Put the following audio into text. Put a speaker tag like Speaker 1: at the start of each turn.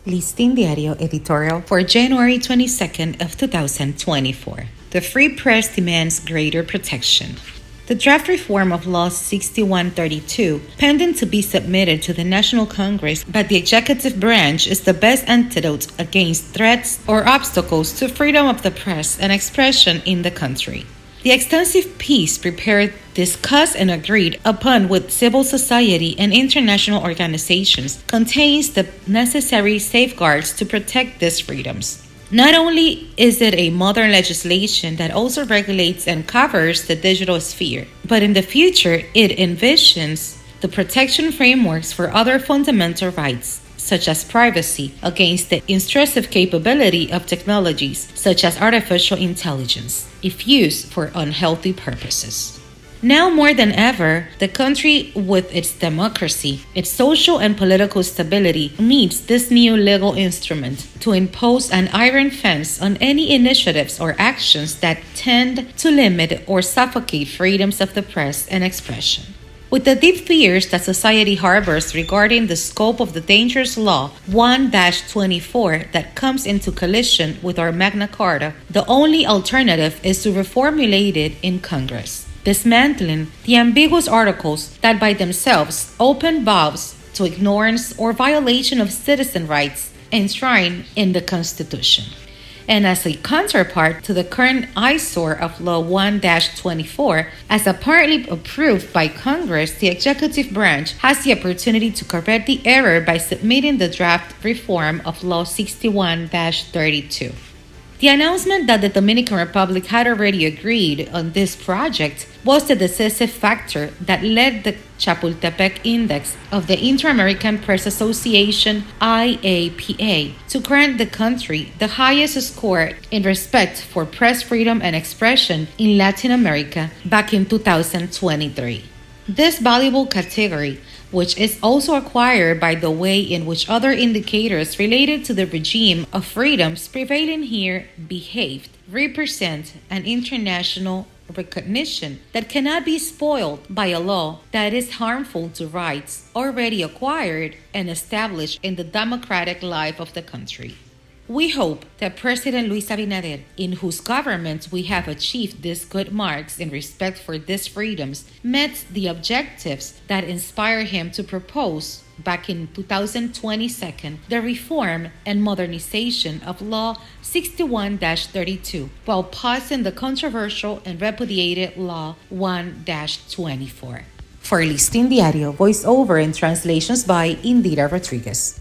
Speaker 1: Listín Diario Editorial for January 22nd of 2024. The free press demands greater protection. The draft reform of Law 6132, pending to be submitted to the National Congress by the executive branch, is the best antidote against threats or obstacles to freedom of the press and expression in the country. The extensive piece prepared, discussed, and agreed upon with civil society and international organizations contains the necessary safeguards to protect these freedoms. Not only is it a modern legislation that also regulates and covers the digital sphere, but in the future it envisions the protection frameworks for other fundamental rights, such as privacy, against the intrusive capability of technologies such as artificial intelligence, if used for unhealthy purposes. Now more than ever, the country with its democracy, its social and political stability needs this new legal instrument to impose an iron fence on any initiatives or actions that tend to limit or suffocate freedoms of the press and expression. With the deep fears that society harbors regarding the scope of the dangerous law 1-24 that comes into collision with our Magna Carta, the only alternative is to reformulate it in Congress, dismantling the ambiguous articles that by themselves open valves to ignorance or violation of citizen rights enshrined in the Constitution. And as a counterpart to the current eyesore of Law 1-24, as apparently approved by Congress, the executive branch has the opportunity to correct the error by submitting the draft reform of Law 61-32. The announcement that the Dominican Republic had already agreed on this project was the decisive factor that led the Chapultepec Index of the Inter-American Press Association (IAPA) to grant the country the highest score in respect for press freedom and expression in Latin America back in 2023. This valuable category, which is also acquired by the way in which other indicators related to the regime of freedoms prevailing here behaved, represent an international recognition that cannot be spoiled by a law that is harmful to rights already acquired and established in the democratic life of the country. We hope that President Luis Abinader, in whose government we have achieved these good marks in respect for these freedoms, met the objectives that inspired him to propose, back in 2022, the reform and modernization of Law 61-32, while passing the controversial and repudiated Law 1-24. For Listín Diario, voiceover and translations by Indira Rodriguez.